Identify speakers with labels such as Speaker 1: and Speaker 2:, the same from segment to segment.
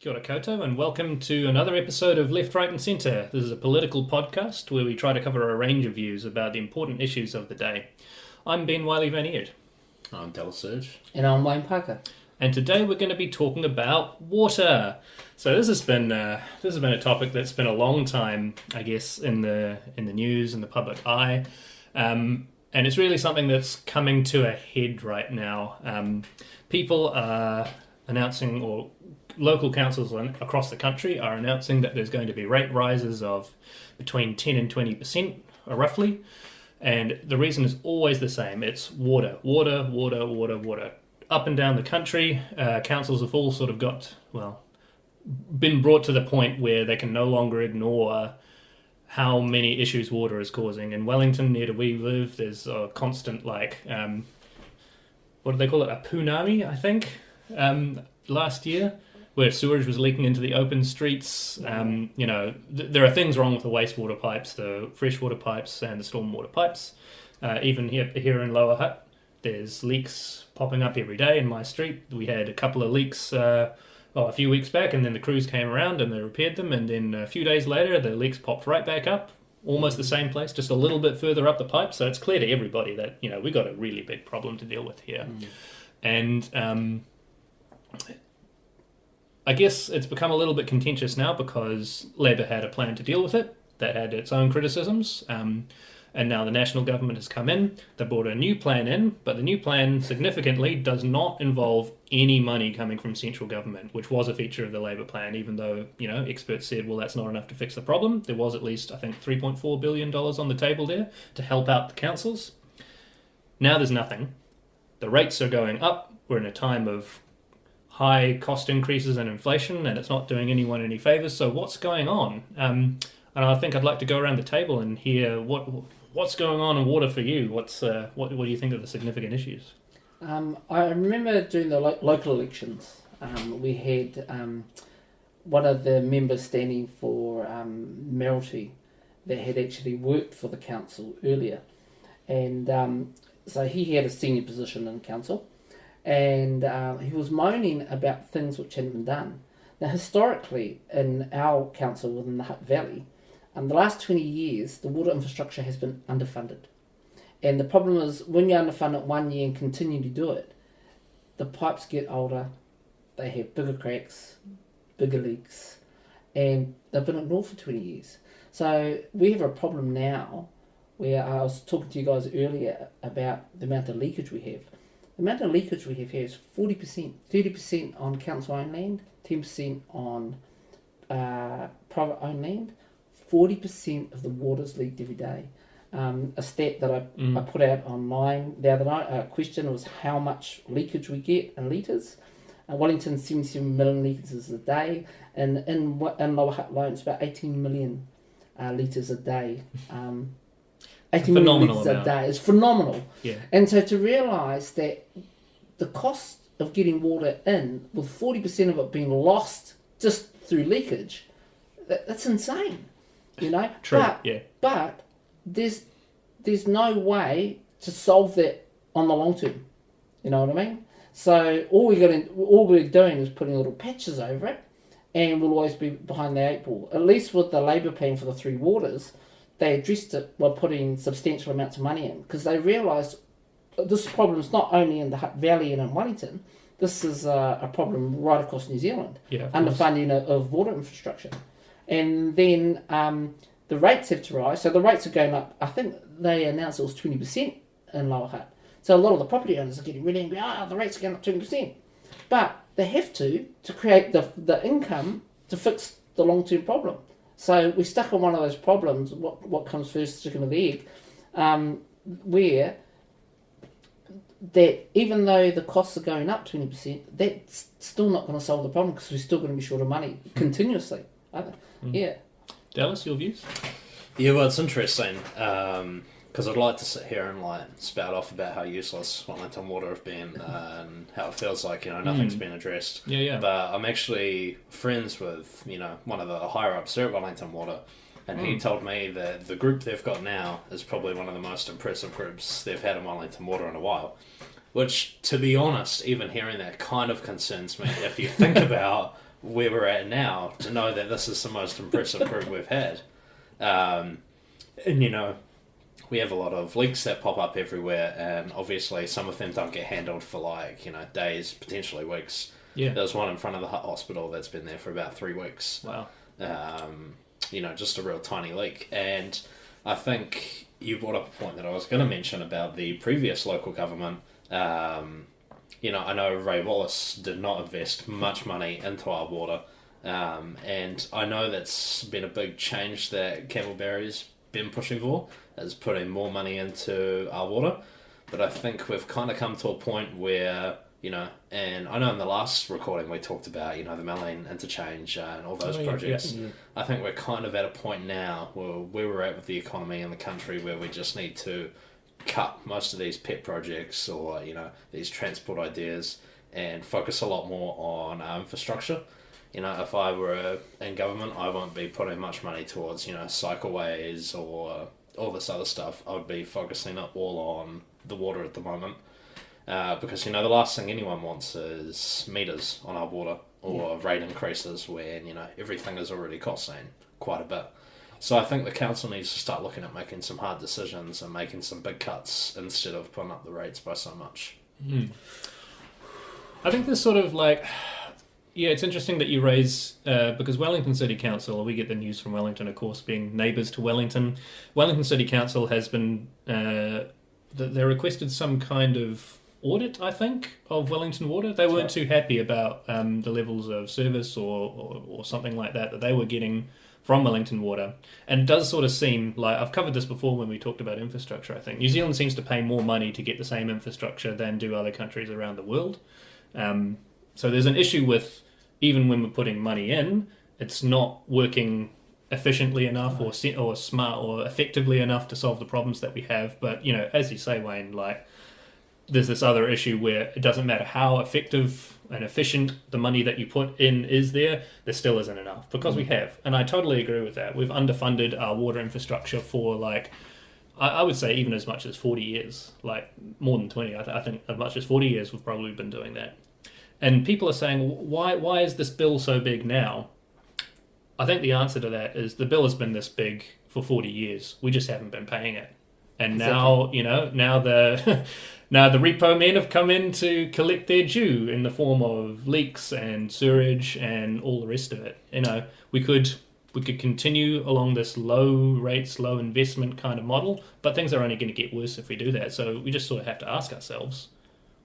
Speaker 1: Kia ora koutou, and welcome to another episode of Left, Right and Centre. This is a political podcast where we try to cover a range of views about the important issues of the day. I'm Ben Wiley Van Eerd.
Speaker 2: I'm Del Surge.
Speaker 3: And I'm Wayne Parker.
Speaker 1: And today we're going to be talking about water. So this has been a topic that's been a long time, I guess, in the news and the public eye, and it's really something that's coming to a head right now. People are announcing, or local councils across the country are announcing that there's going to be rate rises of between 10 and 20%, roughly. And the reason is always the same. It's water. Up and down the country, councils have all sort of been brought to the point where they can no longer ignore how many issues water is causing. In Wellington, near to we live, there's a constant, what do they call it? A punami, I think, last year, where sewage was leaking into the open streets. There are things wrong with the wastewater pipes, the freshwater pipes, and the stormwater pipes. Even here in Lower Hutt, there's leaks popping up every day in my street. We had a couple of leaks a few weeks back, and then the crews came around and they repaired them, and then a few days later the leaks popped right back up, almost the same place, just a little bit further up the pipe. So it's clear to everybody that we got a really big problem to deal with here. And I guess it's become a little bit contentious now because Labour had a plan to deal with it that had its own criticisms, and now the national government has come in. They brought a new plan in, but the new plan significantly does not involve any money coming from central government, which was a feature of the Labour plan, even though experts said, well, that's not enough to fix the problem. There was at least, I think, $3.4 billion on the table there to help out the councils. Now there's nothing. The rates are going up. We're in a time of high cost increases and inflation, and it's not doing anyone any favours. So what's going on? And I think I'd like to go around the table and hear what's going on in water for you. What do you think are the significant issues?
Speaker 3: I remember during the local elections, we had one of the members standing for Mayoralty that had actually worked for the council earlier, and so he had a senior position in council. And he was moaning about things which hadn't been done. Now, historically, in our council within the Hutt Valley, the last 20 years, the water infrastructure has been underfunded. And the problem is, when you underfund it 1 year and continue to do it, the pipes get older, they have bigger cracks, bigger leaks, and they've been ignored for 20 years. So we have a problem now where I was talking to you guys earlier about the amount of leakage we have. The amount of leakage we have here is 40%, 30% on council-owned land, 10% on private-owned land. 40% of the water's leaked every day. A stat that I put out online the other night, a question was how much leakage we get in litres. Wellington, 77 million litres a day, and in Lower Hutt alone, it's about 18 million litres a day. 18 million litres a day is phenomenal.
Speaker 1: Yeah.
Speaker 3: And so to realise that the cost of getting water in, with 40% of it being lost just through leakage, that's insane.
Speaker 1: True.
Speaker 3: But there's no way to solve that on the long term. You know what I mean? So all we're doing is putting little patches over it, and we'll always be behind the eight ball. At least with the Labour plan for the three waters, they addressed it by putting substantial amounts of money in, because they realised this problem is not only in the Hutt Valley and in Wellington. This is a problem right across New Zealand, underfunding of water infrastructure. And then the rates have to rise. So the rates are going up. I think they announced it was 20% in Lower Hutt. So a lot of the property owners are getting really angry. The rates are going up 20%. But they have to create the income to fix the long-term problem. So we're stuck on one of those problems, what comes first, chicken or the egg, where that even though the costs are going up 20%, that's still not going to solve the problem, because we're still going to be short of money continuously. Yeah.
Speaker 1: Dallas, your views?
Speaker 2: Yeah, well, it's interesting because I'd like to sit here and spout off about how useless Wellington Water have been and how it feels like nothing's been addressed.
Speaker 1: Yeah.
Speaker 2: But I'm actually friends with one of the higher ups there at Wellington Water, and he told me that the group they've got now is probably one of the most impressive groups they've had in Wellington Water in a while. Which, to be honest, even hearing that kind of concerns me if you think about where we're at now to know that this is the most impressive group we've had. And, you know, we have a lot of leaks that pop up everywhere, and obviously some of them don't get handled for like, you know, days, potentially weeks.
Speaker 1: Yeah.
Speaker 2: There was one in front of the hospital that's been there for about 3 weeks.
Speaker 1: Wow.
Speaker 2: You know, just a real tiny leak. And I think you brought up a point that I was going to mention about the previous local government. You know, I know Ray Wallace did not invest much money into our water. And I know that's been a big change that Campbell Barry's been pushing for, is putting more money into our water. But I think we've kind of come to a point where, you know, and I know in the last recording we talked about, you know, the Malane interchange and all those projects.
Speaker 3: Yeah.
Speaker 2: I think we're kind of at a point now where we're at with the economy in the country where we just need to cut most of these pet projects or, you know, these transport ideas and focus a lot more on our infrastructure. You know, if I were in government, I won't be putting much money towards, you know, cycleways or all this other stuff. I would be focusing up all on the water at the moment. Because, you know, the last thing anyone wants is meters on our water or rate increases when, you know, everything is already costing quite a bit. So I think the council needs to start looking at making some hard decisions and making some big cuts instead of putting up the rates by so much.
Speaker 1: I think there's sort of like... Yeah, it's interesting that you raise, because Wellington City Council, we get the news from Wellington, of course, being neighbours to Wellington. Wellington City Council has been, they requested some kind of audit, I think, of Wellington Water. They weren't too happy about the levels of service or something like that they were getting from Wellington Water. And it does sort of seem like, I've covered this before when we talked about infrastructure, I think. New Zealand seems to pay more money to get the same infrastructure than do other countries around the world. So there's an issue with, even when we're putting money in, it's not working efficiently enough or smart or effectively enough to solve the problems that we have. But, you know, as you say, Wayne, like, there's this other issue where it doesn't matter how effective and efficient the money that you put in is there still isn't enough, because we have. And I totally agree with that. We've underfunded our water infrastructure for, like, I would say even as much as 40 years, like more than 20. I think as much as 40 years we've probably been doing that. And people are saying, why is this bill so big now? I think the answer to that is the bill has been this big for 40 years. We just haven't been paying it. And now, you know, now the repo men have come in to collect their due in the form of leaks and sewerage and all the rest of it. You know, we could continue along this low rates, low investment kind of model, but things are only going to get worse if we do that. So we just sort of have to ask ourselves,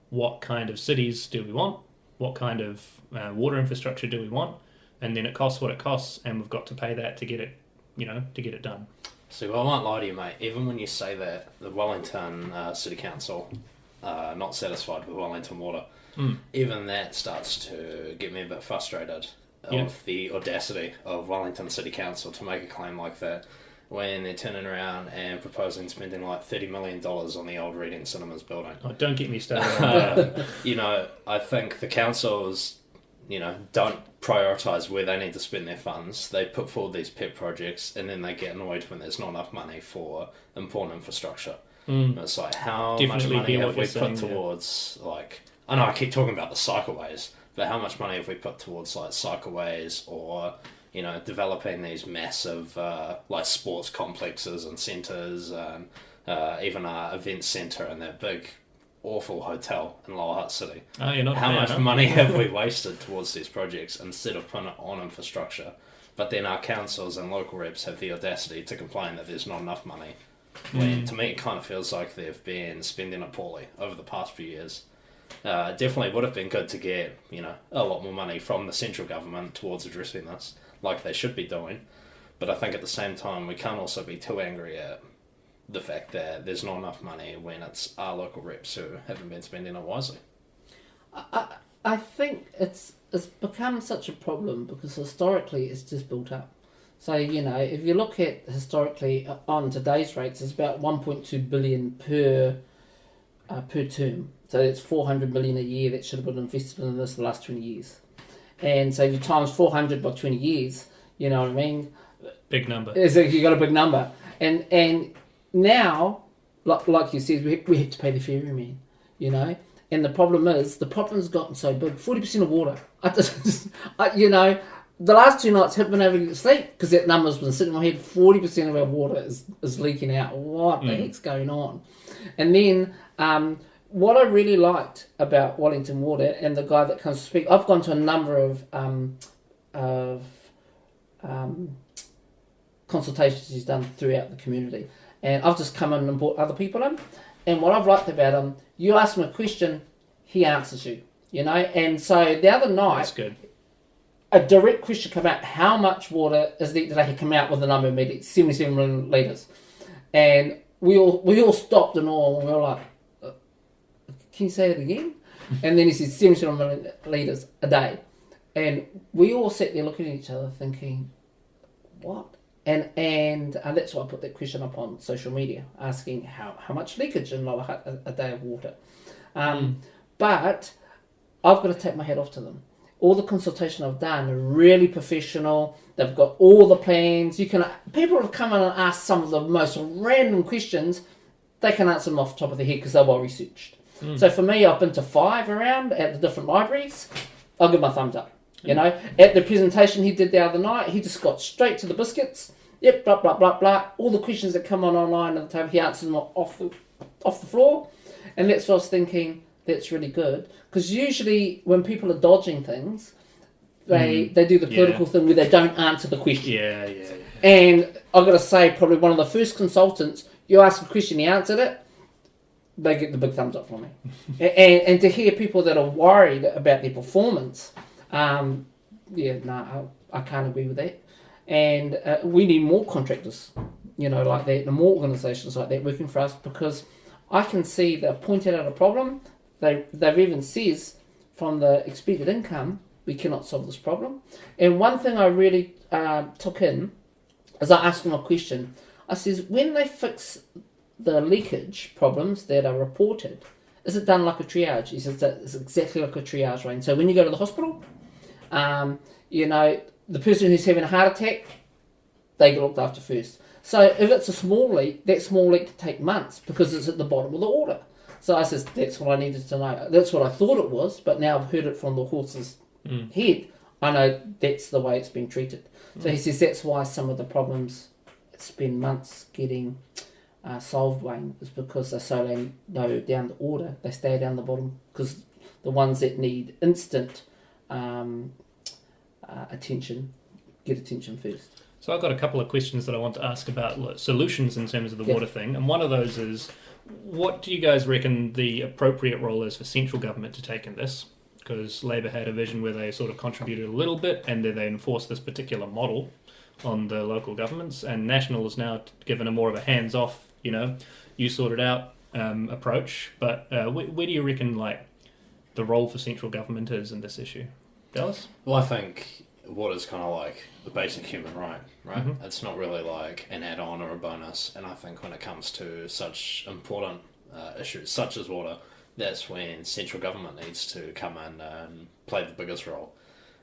Speaker 1: what kind of cities do we want? What kind of water infrastructure do we want? And then it costs what it costs, and we've got to pay that to get it, you know, to get it done.
Speaker 2: See, well, I won't lie to you, mate. Even when you say that, the Wellington City Council are not satisfied with Wellington Water, even that starts to get me a bit frustrated of the audacity of Wellington City Council to make a claim like that when they're turning around and proposing spending like $30 million on the old Reading Cinemas building.
Speaker 1: Oh, don't get me started on that.
Speaker 2: You know, I think the councils, you know, don't prioritise where they need to spend their funds. They put forward these pet projects and then they get annoyed when there's not enough money for important infrastructure. It's like, how
Speaker 1: Definitely
Speaker 2: much money
Speaker 1: hear
Speaker 2: have
Speaker 1: what
Speaker 2: we
Speaker 1: you're
Speaker 2: put
Speaker 1: saying,
Speaker 2: towards, like, I know I keep talking about the cycleways, but how much money have we put towards, like, cycleways or, you know, developing these massive, like, sports complexes and centres and even our event centre and that big, awful hotel in Lower Hutt City.
Speaker 1: Oh, you're not
Speaker 2: How
Speaker 1: fair,
Speaker 2: much
Speaker 1: huh?
Speaker 2: money have we wasted towards these projects instead of putting it on infrastructure? But then our councils and local reps have the audacity to complain that there's not enough money. When to me it kind of feels like they've been spending it poorly over the past few years. Definitely would have been good to get, you know, a lot more money from the central government towards addressing this, like they should be doing. But I think at the same time we can't also be too angry at the fact that there's not enough money when it's our local reps who haven't been spending it wisely.
Speaker 3: I think it's become such a problem because historically it's just built up. So, you know, if you look at historically on today's rates, it's about 1.2 billion per term. So it's 400 million a year that should have been invested in this the last 20 years. And so if you times 400 by 20 years, you know what I mean?
Speaker 1: Big number.
Speaker 3: You got a big number. And now, like you said, we have to pay the ferryman, you know? And the problem's gotten so big. 40% of water. The last 2 nights haven't been able to get to sleep because that number's been sitting in my head. 40% of our water is leaking out. What the heck's going on? And then what I really liked about Wellington Water and the guy that comes to speak, I've gone to a number of consultations he's done throughout the community. And I've just come in and brought other people in. And what I've liked about him, you ask him a question, he answers you. And so the other night,
Speaker 1: That's good.
Speaker 3: a direct question came out, how much water is needed today? He came out with a number immediately, 77 million litres. And we all stopped in awe and we were like, can you say it again? And then he said 77 million litres a day. And we all sat there looking at each other thinking, what? And that's why I put that question up on social media, asking how much leakage in a day of water. But I've got to take my hat off to them. All the consultation I've done are really professional. They've got all the plans. People have come in and asked some of the most random questions. They can answer them off the top of their head because they're well researched. So for me, I've been to 5 around at the different libraries. I'll give my thumbs up. At the presentation he did the other night, he just got straight to the biscuits. Yep, blah, blah, blah, blah. All the questions that come on online at the table, he answers them off the floor. And that's what I was thinking, that's really good. Because usually when people are dodging things, they do the political thing where they don't answer the question.
Speaker 1: Yeah.
Speaker 3: And I've got to say, probably one of the first consultants, you ask a question, he answered it, they get the big thumbs up from me. and to hear people that are worried about their performance, I can't agree with that. And we need more contractors, like that, and more organisations like that working for us, because I can see they've pointed out a problem. They've even says from the expected income, we cannot solve this problem. And one thing I really took in is I asked them a question. I says, when they fix the leakage problems that are reported, is it done like a triage? He says it's exactly like a triage, right? So when you go to the hospital, the person who's having a heart attack, they get looked after first. So if it's a small leak, that small leak can take months because it's at the bottom of the order. So I says, that's what I needed to know. That's what I thought it was, but now I've heard it from the horse's head. I know that's the way it's been treated. So he says that's why some of the problems spend months getting solved, Wayne, is because they're so low down the order, they stay down the bottom, because the ones that need instant attention get attention first.
Speaker 1: So I've got a couple of questions that I want to ask about solutions in terms of the water thing, and one of those is, what do you guys reckon the appropriate role is for central government to take in this? Because Labor had a vision where they sort of contributed a little bit and then they enforced this particular model on the local governments, and National is now given a more of a hands-off, you sort it out approach. But where do you reckon the role for central government is in this issue? Dallas?
Speaker 2: Well, I think water's kind of like the basic human right? Mm-hmm. It's not really like an add-on or a bonus, and I think when it comes to such important issues such as water, that's when central government needs to come in and play the biggest role.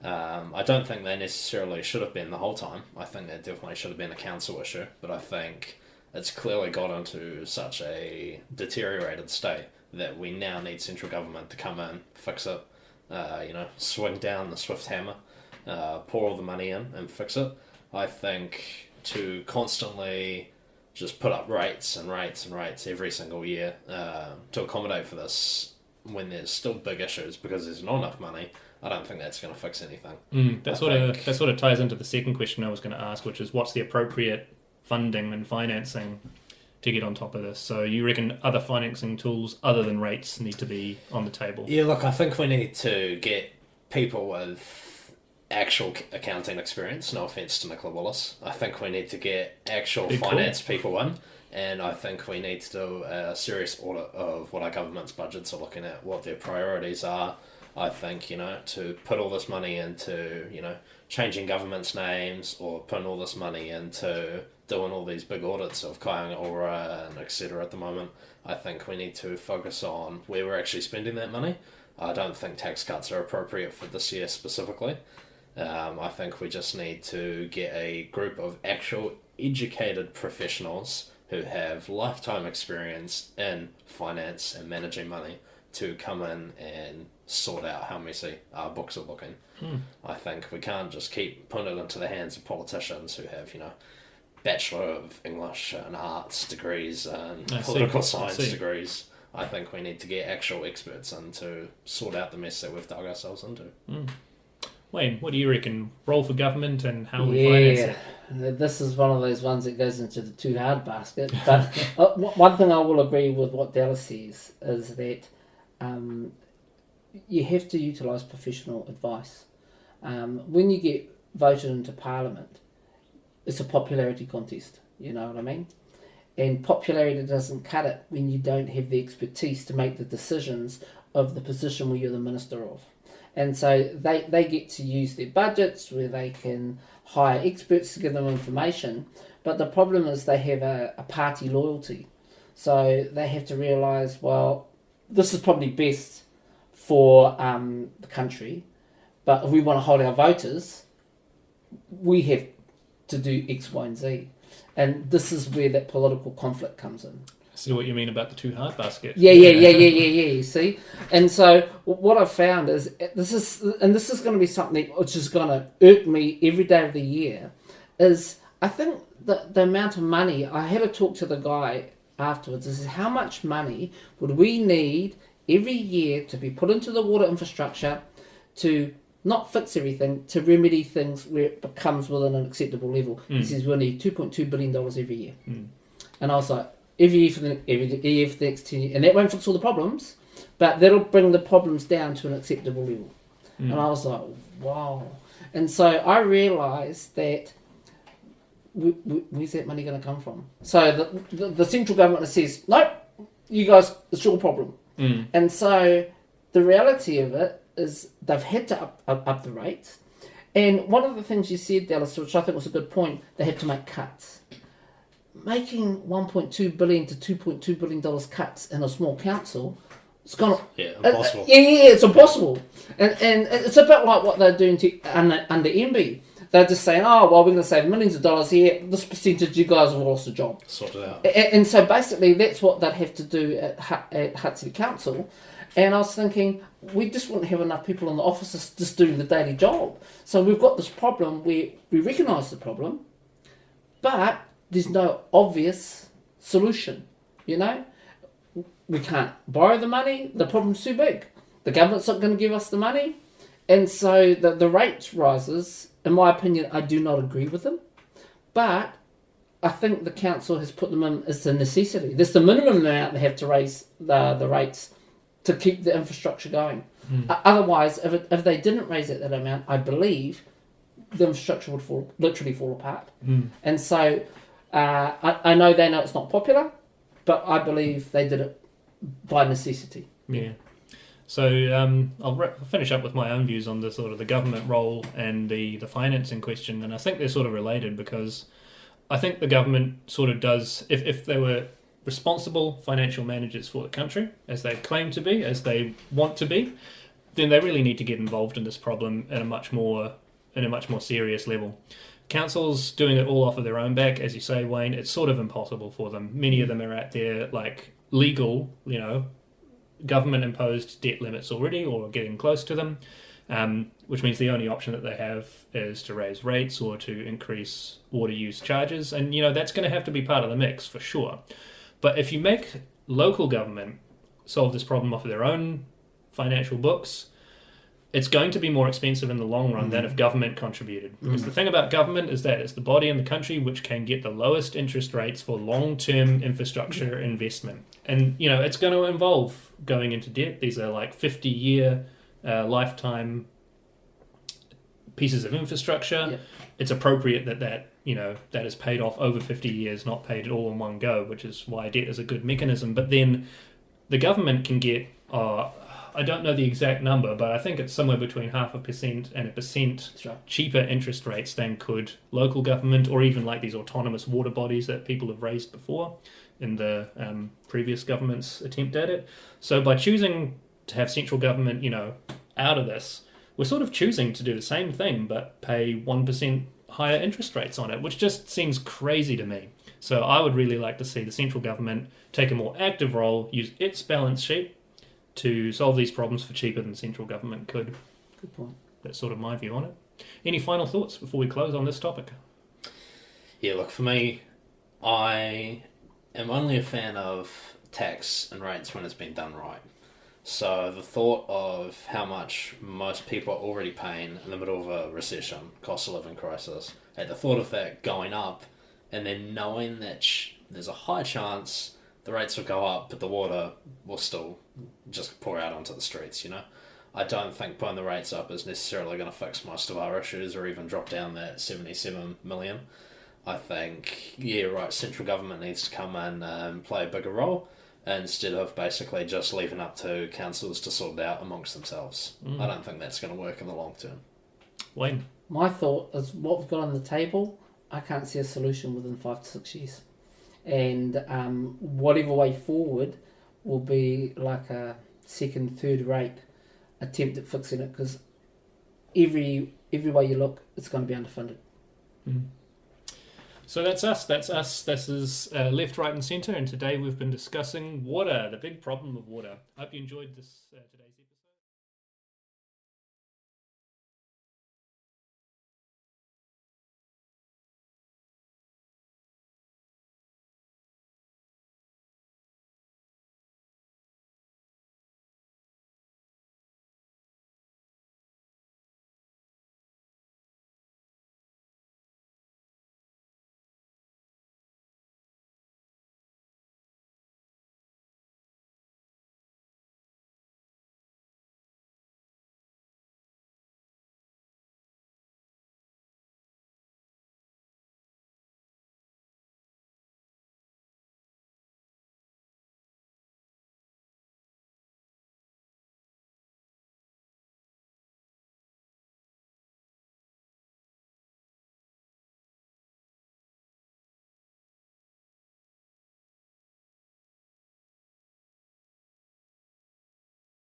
Speaker 2: I don't think they necessarily should have been the whole time. I think that definitely should have been a council issue, but I think it's clearly got into such a deteriorated state that we now need central government to come in, fix it, swing down the swift hammer, pour all the money in and fix it. I think to constantly just put up rates and rates and rates every single year to accommodate for this when there's still big issues because there's not enough money, I don't think that's going to fix anything.
Speaker 1: That sort of ties into the second question I was going to ask, which is what's the appropriate funding and financing to get on top of this? So you reckon other financing tools other than rates need to be on the table?
Speaker 2: Yeah, look, I think we need to get people with actual accounting experience. No offence to Nicola Willis. I think we need to get actual finance people in, and I think we need to do a serious audit of what our government's budgets are looking at, what their priorities are. I think, to put all this money into, changing government's names or putting all this money into doing all these big audits of Kāinga Ora and etc. at the moment, I think we need to focus on where we're actually spending that money. I don't think tax cuts are appropriate for this year specifically. I think we just need to get a group of actual educated professionals who have lifetime experience in finance and managing money to come in and sort out how messy our books are looking. I think we can't just keep putting it into the hands of politicians who have, Bachelor of English and Arts degrees and political science degrees. I think we need to get actual experts in to sort out the mess that we've dug ourselves into.
Speaker 1: Wayne, what do you reckon? Role for government and how we finance it?
Speaker 3: This is one of those ones that goes into the too hard basket. But one thing I will agree with what Dallas says is that you have to utilise professional advice. When you get voted into Parliament, it's a popularity contest, you know what I mean? And popularity doesn't cut it when you don't have the expertise to make the decisions of the position where you're the minister of. And so they get to use their budgets where they can hire experts to give them information. But the problem is they have a party loyalty. So they have to realise, well, this is probably best for the country. But if we want to hold our voters, we have to do X, Y, and Z. And this is where that political conflict comes in.
Speaker 1: See what you mean about the too hard basket?
Speaker 3: Yeah, you see? And so what I've found is, this is going to be something which is going to irk me every day of the year, is I think the amount of money, I had to talk to the guy afterwards, is how much money would we need every year to be put into the water infrastructure to not fix everything, to remedy things where it becomes within an acceptable level. He says we'll need $2.2 billion every year. And I was like, every year for the next 10 years. And that won't fix all the problems, but that'll bring the problems down to an acceptable level. And I was like, wow. And so I realised that where's that money going to come from? So the central government says, nope, you guys, it's your problem. And so the reality of it is they've had to up the rates. And one of the things you said, Dallas, which I think was a good point, they have to make cuts. Making $1.2 billion to $2.2 billion cuts in a small council, it's gonna
Speaker 2: impossible.
Speaker 3: It's impossible. And it's a bit like what they're doing under MB. They're just saying, oh, well, we're going to save millions of dollars here. This percentage, you guys have lost a job.
Speaker 2: Sort it out.
Speaker 3: And so basically, that's what they'd have to do at Hutt City Council. And I was thinking, we just wouldn't have enough people in the offices just doing the daily job. So we've got this problem where we recognise the problem, but there's no obvious solution, We can't borrow the money, the problem's too big. The government's not going to give us the money. And so the rates rises, in my opinion, I do not agree with them. But I think the council has put them in as a necessity. There's the minimum amount they have to raise the rates to keep the infrastructure going. Otherwise, if they didn't raise it that amount, I believe the infrastructure would literally fall apart. And so I know they know it's not popular, but I believe they did it by necessity.
Speaker 1: Yeah. So I'll finish up with my own views on the sort of the government role and the financing question, and I think they're sort of related because I think the government sort of does, if they were responsible financial managers for the country, as they claim to be, as they want to be, then they really need to get involved in this problem at a much more serious level. Councils doing it all off of their own back, as you say, Wayne, it's sort of impossible for them. Many of them are at their legal, government-imposed debt limits already or getting close to them, which means the only option that they have is to raise rates or to increase water use charges. And, that's going to have to be part of the mix for sure. But if you make local government solve this problem off of their own financial books, it's going to be more expensive in the long run than if government contributed. Because the thing about government is that it's the body in the country which can get the lowest interest rates for long-term infrastructure investment. And, it's going to involve going into debt. These are 50-year lifetime pieces of infrastructure. Yep. It's appropriate that is paid off over 50 years, not paid all in one go, which is why debt is a good mechanism. But then the government can get, I don't know the exact number, but I think it's somewhere between 0.5% and 1% cheaper interest rates than could local government or even these autonomous water bodies that people have raised before in the previous government's attempt at it. So by choosing to have central government, out of this, we're sort of choosing to do the same thing but pay 1% higher interest rates on it, which just seems crazy to me. So I would really like to see the central government take a more active role, use its balance sheet to solve these problems for cheaper than central government could.
Speaker 3: Good point.
Speaker 1: That's sort of my view on it. Any final thoughts before we close on this topic?
Speaker 2: Yeah, look, for me, I am only a fan of tax and rates when it's been done right. So the thought of how much most people are already paying in the middle of a recession, cost of living crisis, at the thought of that going up, and then knowing that there's a high chance the rates will go up, but the water will still just pour out onto the streets, you know? I don't think putting the rates up is necessarily going to fix most of our issues or even drop down that 77 million. I think, yeah, right, central government needs to come in and play a bigger role instead of basically just leaving up to councils to sort it out amongst themselves. I don't think that's going to work in the long term.
Speaker 1: Wayne?
Speaker 3: My thought is what we've got on the table, I can't see a solution within 5 to 6 years. And whatever way forward will be like a second, third rate attempt at fixing it, because every way you look, it's going to be underfunded.
Speaker 1: So that's us. This is Left, Right and Centre, and today we've been discussing water, the big problem of water. I hope you enjoyed this today's